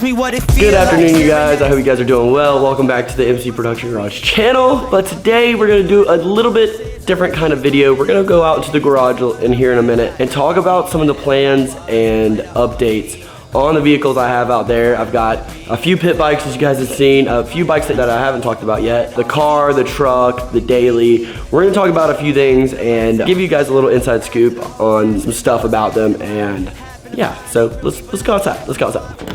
me what it feels. Good afternoon, you guys. I hope you guys are doing well. Welcome back to the MC Production Garage channel. But today we're gonna do a little bit different kind of video. We're gonna go out to the garage in here in a minute and talk about some of the plans and updates on the vehicles I have out there. I've got a few pit bikes, as you guys have seen, a few bikes that I haven't talked about yet, the car, the truck, the daily. We're gonna talk about a few things and give you guys a little inside scoop on some stuff about them. And yeah, so let's go outside. Let's go outside.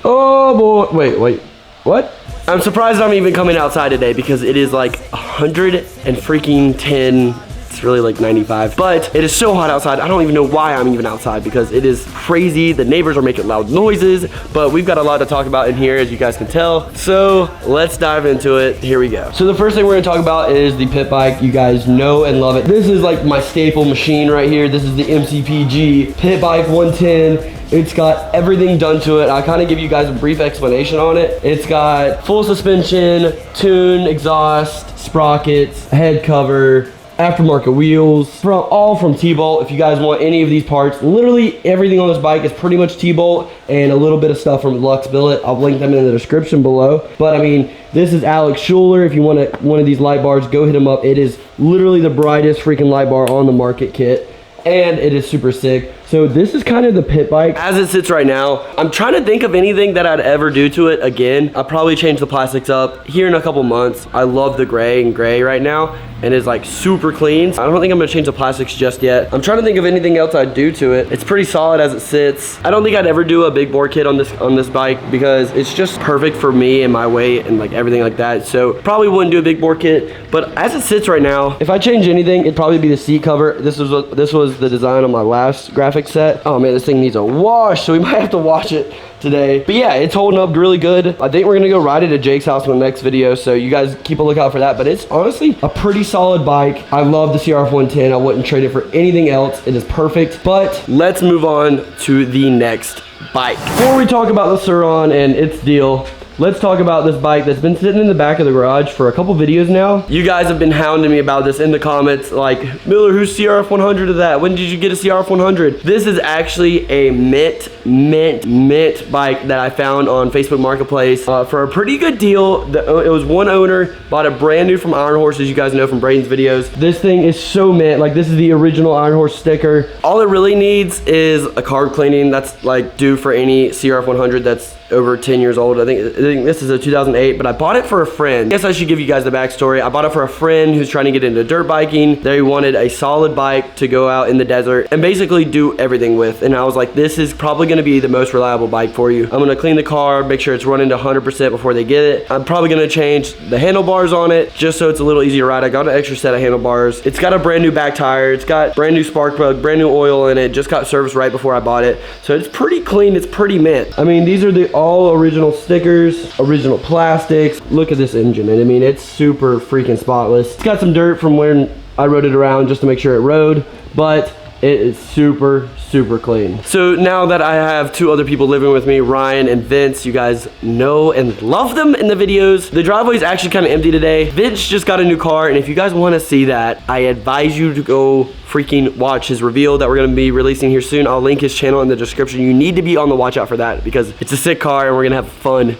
Oh boy, wait, what? I'm surprised I'm even coming outside today because it is like 110. It's really like 95, but it is so hot outside. I don't even know why I'm even outside because it is crazy. The neighbors are making loud noises, but we've got a lot to talk about in here, as you guys can tell. So let's dive into it. Here we go. So the first thing we're gonna talk about is the pit bike. You guys know and love it. This is like my staple machine right here. This is the MCPG Pit Bike 110. It's got everything done to it. I'll kind of give you guys a brief explanation on it. It's got full suspension, tune, exhaust, sprockets, head cover, aftermarket wheels, all from T-Bolt. If you guys want any of these parts, literally everything on this bike is pretty much T-Bolt and a little bit of stuff from Lux Billet. I'll link them in the description below. But I mean, this is Alex Schuler. If you want one of these light bars, go hit him up. It is literally the brightest freaking light bar on the market kit, and it is super sick. So this is kind of the pit bike as it sits right now. I'm trying to think of anything that I'd ever do to it again. I'll probably change the plastics up here in a couple months. I love the gray and gray right now, and it's like super clean. I don't think I'm gonna change the plastics just yet. I'm trying to think of anything else I'd do to it. It's pretty solid as it sits. I don't think I'd ever do a big bore kit on this bike because it's just perfect for me and my weight and like everything like that. So probably wouldn't do a big bore kit, but as it sits right now, if I change anything, it'd probably be the seat cover. This was the design on my last graphic set. Oh man, this thing needs a wash, so we might have to wash it today. But yeah, it's holding up really good. I think we're gonna go ride it at Jake's house in the next video, so you guys keep a lookout for that. But it's honestly a pretty solid bike. I love the CRF 110. I wouldn't trade it for anything else. It is perfect. But let's move on to the next bike. Before we talk about the Sur-Ron and its deal, let's talk about this bike that's been sitting in the back of the garage for a couple videos now. You guys have been hounding me about this in the comments, like, Miller, who's CRF 100 of that? When did you get a CRF 100? This is actually a mint bike that I found on Facebook Marketplace for a pretty good deal. It was one owner, bought it brand new from Iron Horse, as you guys know from Braden's videos. This thing is so mint. Like, this is the original Iron Horse sticker. All it really needs is a carb cleaning. That's like due for any CRF 100 that's over 10 years old. I think this is a 2008, but I bought it for a friend. I guess I should give you guys the backstory. I bought it for a friend who's trying to get into dirt biking. They wanted a solid bike to go out in the desert and basically do everything with. And I was like, this is probably gonna be the most reliable bike for you. I'm gonna clean the car, make sure it's running to 100% before they get it. I'm probably gonna change the handlebars on it just so it's a little easier to ride. I got an extra set of handlebars. It's got a brand new back tire. It's got brand new spark plug, brand new oil in it. Just got serviced right before I bought it. So it's pretty clean, it's pretty mint. I mean, these are the all original stickers, original plastics. Look at this engine, and I mean, it's super freaking spotless. It's got some dirt from when I rode it around just to make sure it rode, but it is super clean. So now that I have two other people living with me, Ryan and Vince, you guys know and love them in the videos. The driveway is actually kind of empty today. Vince just got a new car, and if you guys want to see that, I advise you to go freaking watch his reveal that we're going to be releasing here soon. I'll link his channel in the description. You need to be on the watch out for that because it's a sick car and we're going to have fun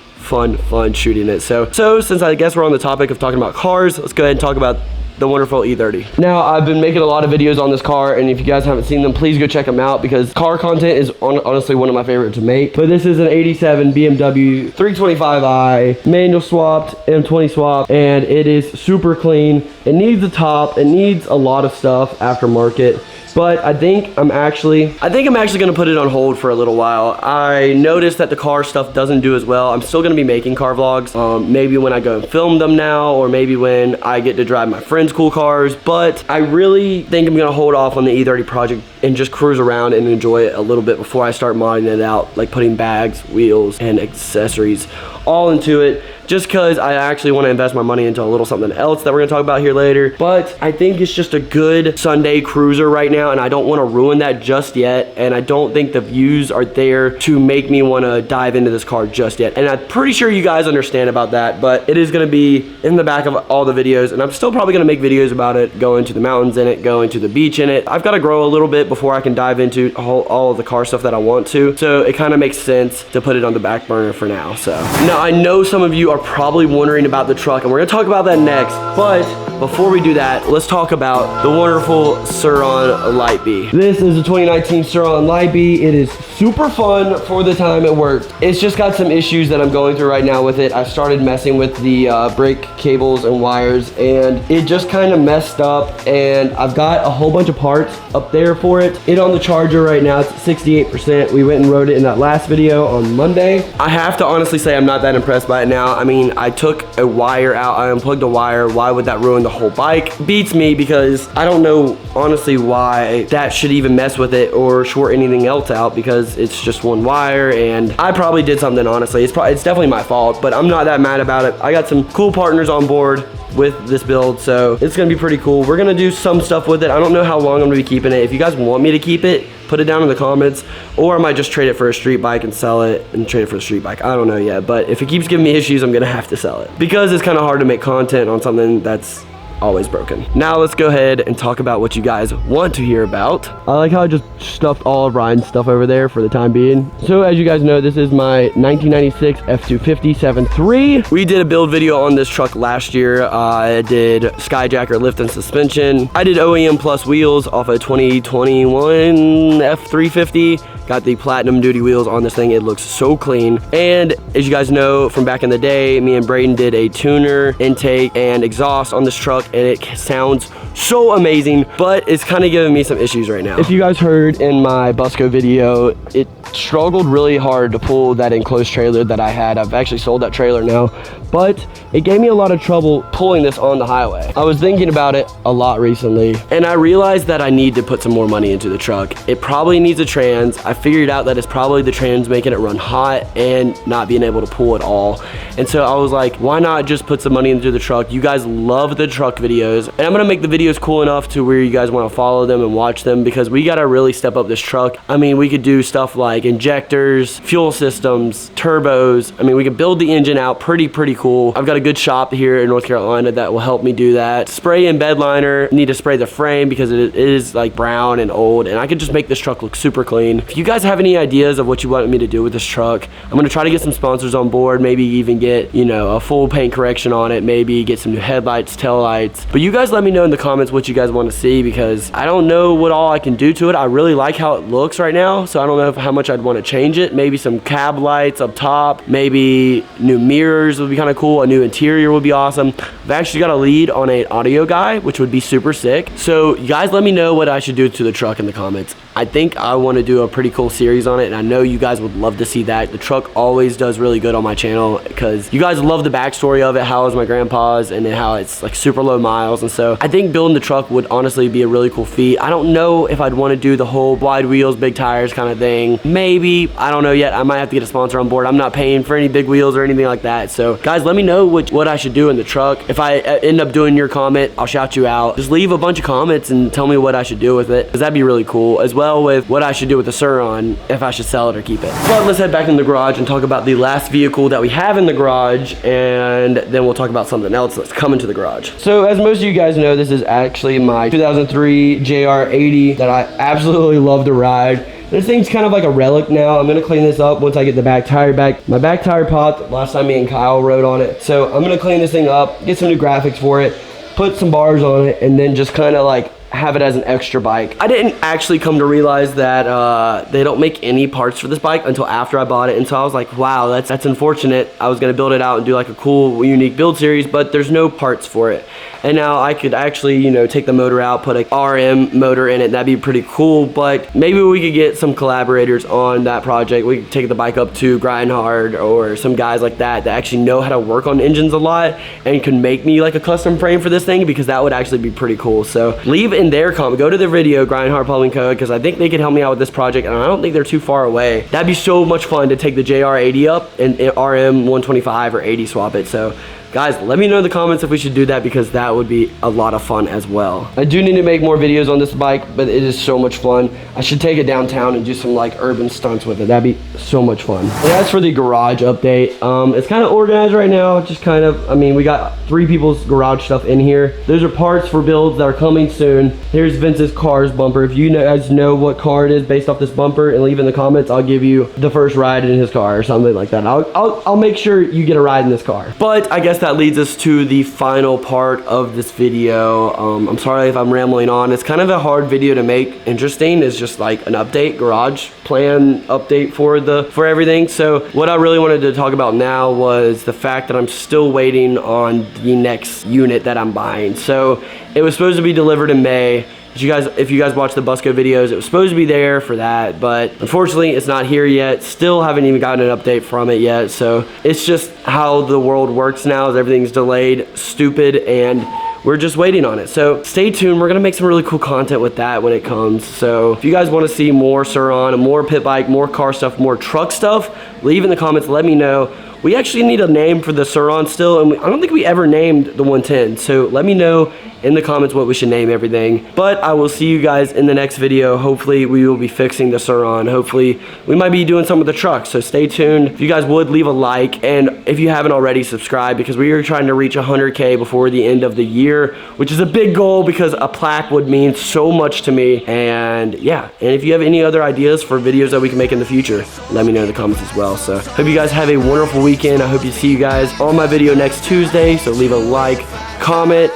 shooting it. So since I guess we're on the topic of talking about cars, let's go ahead and talk about the wonderful E30. Now, I've been making a lot of videos on this car, and if you guys haven't seen them, please go check them out because car content is honestly one of my favorite to make. But this is an 87 BMW 325i, manual swapped, M20 swapped, and it is super clean. It needs a top, it needs a lot of stuff aftermarket. But I think I'm actually gonna put it on hold for a little while. I noticed that the car stuff doesn't do as well. I'm still gonna be making car vlogs, maybe when I go and film them now, or maybe when I get to drive my friends' cool cars. But I really think I'm gonna hold off on the E30 project and just cruise around and enjoy it a little bit before I start modding it out, like putting bags, wheels, and accessories all into it just because I actually want to invest my money into a little something else that we're gonna talk about here later. But I think it's just a good Sunday cruiser right now, and I don't want to ruin that just yet, and I don't think the views are there to make me want to dive into this car just yet. And I'm pretty sure you guys understand about that, but it is going to be in the back of all the videos, and I'm still probably going to make videos about it, going to the mountains in it, going to the beach in it. I've got to grow a little bit before I can dive into all of the car stuff that I want to, so it kind of makes sense to put it on the back burner for now. So now I know some of you are probably wondering about the truck, and we're going to talk about that next, but before we do that, let's talk about the wonderful Sur-Ron Lightbee. This is a 2019 Sur-Ron Lightbee. It is super fun for the time it worked. It's just got some issues that I'm going through right now with it. I started messing with the brake cables and wires, and it just kind of messed up, and I've got a whole bunch of parts up there for it. It on the charger right now, it's 68%. We went and rode it in that last video on Monday. I have to honestly say I'm not that impressed by it now. I mean, I took a wire out, I unplugged a wire. Why would that ruin the whole bike? Beats me, because I don't know honestly why that should even mess with it or short anything else out, because it's just one wire, and I probably did something. Honestly, it's definitely my fault, but I'm not that mad about it. I got some cool partners on board with this build, so it's gonna be pretty cool. We're gonna do some stuff with it. I don't know how long I'm gonna be keeping it. If you guys want me to keep it, put it down in the comments, or I might just trade it for a street bike and sell it and trade it for a street bike. I don't know yet, but if it keeps giving me issues, I'm gonna have to sell it, because it's kind of hard to make content on something that's always broken. Now let's go ahead and talk about what you guys want to hear about. I like how I just stuffed all of Ryan's stuff over there for the time being. So as you guys know, this is my 1996 F250 7.3. We did a build video on this truck last year. I did Skyjacker lift and suspension. I did OEM plus wheels off a 2021 F350. Got the platinum duty wheels on this thing. It looks so clean. And as you guys know from back in the day, me and Braden did a tuner, intake, and exhaust on this truck, and it sounds so amazing, but it's kind of giving me some issues right now. If you guys heard in my Busco video, it struggled really hard to pull that enclosed trailer that I had. I've actually sold that trailer now, but it gave me a lot of trouble pulling this on the highway. I was thinking about it a lot recently, and I realized that I need to put some more money into the truck. It probably needs a trans. I figured out that it's probably the trans making it run hot and not being able to pull it all. And so I was like, why not just put some money into the truck? You guys love the truck videos, and I'm gonna make the videos cool enough to where you guys want to follow them and watch them, because we gotta really step up this truck. I mean, we could do stuff like injectors, fuel systems, turbos. I mean, we could build the engine out pretty cool. I've got a good shop here in North Carolina that will help me do that. Spray and bed liner. Need to spray the frame because it is like brown and old, and I could just make this truck look super clean. If you guys have any ideas of what you want me to do with this truck, I'm gonna try to get some sponsors on board, maybe even get, you know, a full paint correction on it, maybe get some new headlights, tail lights. But you guys let me know in the comments what you guys want to see, because I don't know what all I can do to it. I really like how it looks right now, so I don't know how much I'd want to change it. Maybe some cab lights up top, maybe new mirrors would be kind of cool, a new interior would be awesome. I've actually got a lead on an audio guy, which would be super sick. So you guys let me know what I should do to the truck in the comments. I think I want to do a pretty cool series on it, and I know you guys would love to see that. The truck always does really good on my channel because you guys love the backstory of it, how it was my grandpa's, and then how it's like super low miles. And so I think building the truck would honestly be a really cool feat. I don't know if I'd want to do the whole wide wheels, big tires kind of thing. Maybe, I don't know yet. I might have to get a sponsor on board. I'm not paying for any big wheels or anything like that. So guys, let me know what I should do in the truck. If I end up doing your comment, I'll shout you out. Just leave a bunch of comments and tell me what I should do with it, because that'd be really cool, as well with what I should do with the Sur-Ron, if I should sell it or keep it. But let's head back in the garage and talk about the last vehicle that we have in the garage, and then we'll talk about something else that's coming to the garage. So as most of you guys know, this is actually my 2003 JR80 that I absolutely love to ride. This thing's kind of like a relic now. I'm gonna clean this up once I get the back tire back. My back tire popped last time me and Kyle rode on it. So I'm gonna clean this thing up, get some new graphics for it, put some bars on it, and then just kind of like have it as an extra bike. I didn't actually come to realize that they don't make any parts for this bike until after I bought it, and so I was like, wow, that's unfortunate. I was gonna build it out and do like a cool, unique build series, but there's no parts for it. And now I could actually, you know, take the motor out, put a RM motor in it. That'd be pretty cool, but maybe we could get some collaborators on that project. We could take the bike up to Grindhard or some guys like that that actually know how to work on engines a lot and can make me like a custom frame for this thing, because that would actually be pretty cool. So leave in their comment, go to their video, Grind Hard Plumbing Code, because I think they could help me out with this project, and I don't think they're too far away. That'd be so much fun to take the JR80 up and RM 125 or 80 swap it. So guys, let me know in the comments if we should do that, because that would be a lot of fun as well. I do need to make more videos on this bike, but it is so much fun. I should take it downtown and do some like urban stunts with it. That'd be so much fun. And as for the garage update, it's kind of organized right now. Just kind of, I mean, we got 3 people's garage stuff in here. Those are parts for builds that are coming soon. Here's Vince's car's bumper. If you guys know what car it is based off this bumper, and leave in the comments, I'll give you the first ride in his car or something like that. I'll make sure you get a ride in this car. But I guess that leads us to the final part of this video. I'm sorry if I'm rambling on. It's kind of a hard video to make interesting. It's just like an update, garage plan update for everything. So what I really wanted to talk about now was the fact that I'm still waiting on the next unit that I'm buying. So it was supposed to be delivered in May. If you guys watch the Busco videos, it was supposed to be there for that, but unfortunately it's not here yet. Still haven't even gotten an update from it yet. So it's just how the world works now, is everything's delayed, stupid, and we're just waiting on it. So stay tuned. We're gonna make some really cool content with that when it comes. So if you guys want to see more Sur-Ron, more pit bike, more car stuff, more truck stuff, leave in the comments, let me know. We actually need a name for the Sur-Ron still, and I don't think we ever named the 110. So let me know in the comments what we should name everything. But I will see you guys in the next video. Hopefully we will be fixing the Sur-Ron. Hopefully we might be doing some of the trucks. So stay tuned. If you guys would, leave a like, and if you haven't already, subscribe, because we are trying to reach 100K before the end of the year, which is a big goal because a plaque would mean so much to me. And yeah, and if you have any other ideas for videos that we can make in the future, let me know in the comments as well. So hope you guys have a wonderful weekend. I hope to see you guys on my video next Tuesday. So leave a like, comment,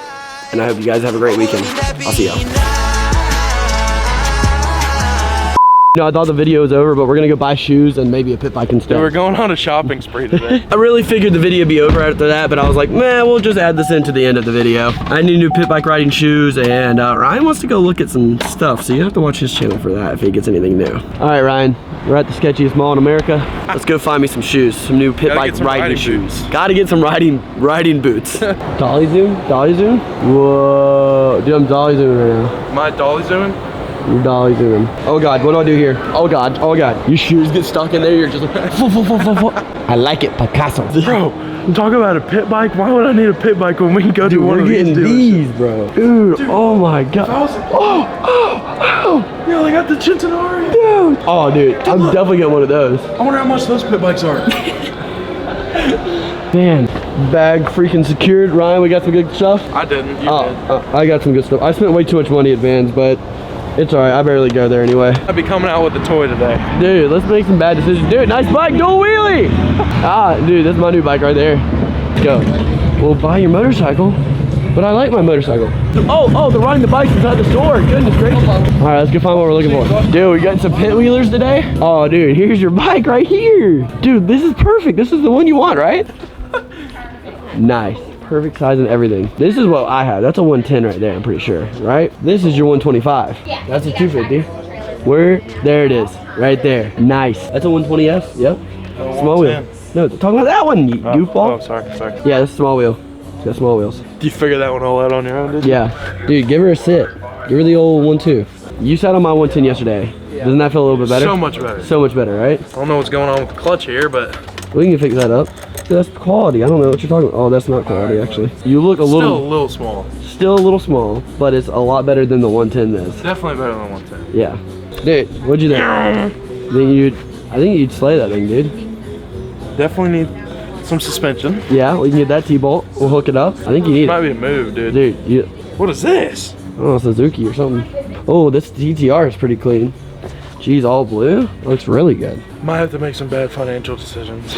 and I hope you guys have a great weekend. I'll see y'all. You know, I thought the video was over, but we're gonna go buy shoes and maybe a pit bike instead. We're going on a shopping spree today. I really figured the video would be over after that, but I was like, man, we'll just add this into the end of the video. I need new pit bike riding shoes, and Ryan wants to go look at some stuff, so you have to watch his channel for that if he gets anything new. All right, Ryan, we're at the sketchiest mall in America. Let's go find me some shoes, some new pit bike riding shoes. Gotta get some riding boots. Dolly zoom? Dolly zoom? Whoa, dude, I'm dolly zooming right now. Am I dolly zooming? You're dolly zooming. Oh God, what do I do here? Oh God, oh God. Your shoes get stuck in there, you're just like, I like it, Picasso. Bro, I'm talking about a pit bike. Why would I need a pit bike when we can go do one of these, bro? Dude, oh my God. Oh, yeah, I got the Centenari. Dude. Oh, dude, I'm definitely getting one of those. I wonder how much those pit bikes are. Man, bag freaking secured. Ryan, we got some good stuff? I didn't, you did. I got some good stuff. I spent way too much money at Vans, but it's all right. I barely go there anyway. I'll be coming out with a toy today. Dude, let's make some bad decisions. Dude, nice bike, dual wheelie. Dude, that's my new bike right there. Let's go. We'll buy your motorcycle, but I like my motorcycle. Oh, they're riding the bikes inside the store. Goodness gracious. All right, let's go find what we're looking for. Dude, we got some pit wheelers today. Oh, dude, here's your bike right here. Dude, this is perfect. This is the one you want, right? Nice. Perfect size and everything. This is what I have. That's a 110 right there, I'm pretty sure, right? This is your 125. Yeah. That's a 250. Where? There it is, right there. Nice. That's a 120S. Yep. Small wheel. No, talking about that one, you goofball. Oh, sorry. Yeah, that's a small wheel. It's got small wheels. Do you figure that one all out on your own, did you? Yeah. Dude, give her a sit. Give her the old 1.2. You sat on my 110 yesterday. Yeah. Doesn't that feel a little bit better? So much better. So much better, right? I don't know what's going on with the clutch here, but we can fix that up. That's quality. I don't know what you're talking about. Oh, that's not quality, actually. You look a little... Still a little small. Still a little small, but it's a lot better than the 110 is. Definitely better than 110. Yeah. Dude, what'd you think? I think you'd slay that thing, dude. Definitely need some suspension. Yeah, we can get that T-bolt. We'll hook it up. I think you need it. Might be a move, dude. Dude, what is this? Oh, Suzuki or something. Oh, this DTR is pretty clean. Geez, all blue. Looks really good. Might have to make some bad financial decisions.